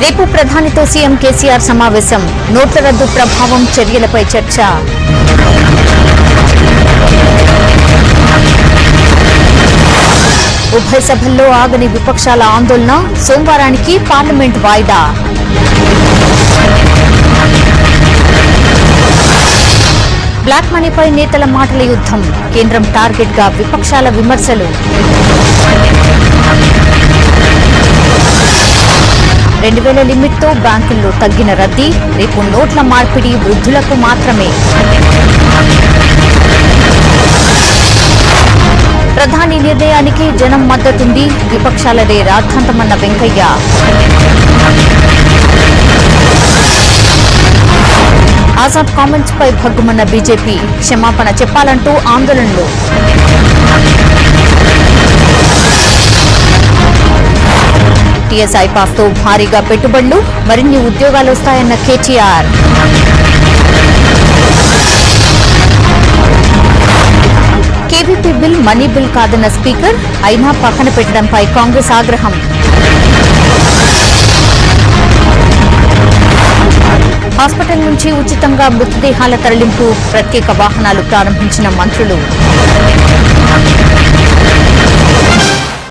రేపు ప్రధానితో సీఎం కేసీఆర్ సమావేశం. నోట్ల రద్దు ప్రభావం చర్యలపై చర్చ. ఉభయ సభల్లో ఆగని విపక్షాల ఆందోళన. సోమవారానికి పార్లమెంట్ వాయిదా. బ్లాక్ మనీపై నేతల మాటల యుద్ధం. కేంద్రం టార్గెట్ గా విపక్షాల విమర్శలు. 2000 లిమిట్తో బ్యాంకుల్లో తగ్గిన రద్దీ. రేపు నోట్ల మార్పిడి వృద్ధులకు మాత్రమే. ప్రధాని నిర్ణయానికి జనం మద్దతుంది. విపక్షాలదే రాద్ధాంతమన్న వెంకయ్య. ఆజాద్ కామెంట్స్ పై భగ్గుమన్న బీజేపీ. క్షమాపణ చెప్పాలంటూ ఆందోళనలు. టీఎస్ ఐపాస్ తో భారీగా పెట్టుబడులు. మరిన్ని ఉద్యోగాలు వస్తాయన్న KTR. KVP bill money bill కాదన్న స్పీకర్. అయినా పక్కన పెట్టడంపై కాంగ్రెస్ ఆగ్రహం. హాస్పిటల్ నుంచి ఉచితంగా మృతదేహాల తరలింపు. ప్రత్యేక వాహనాలు ప్రారంభించిన మంత్రులు.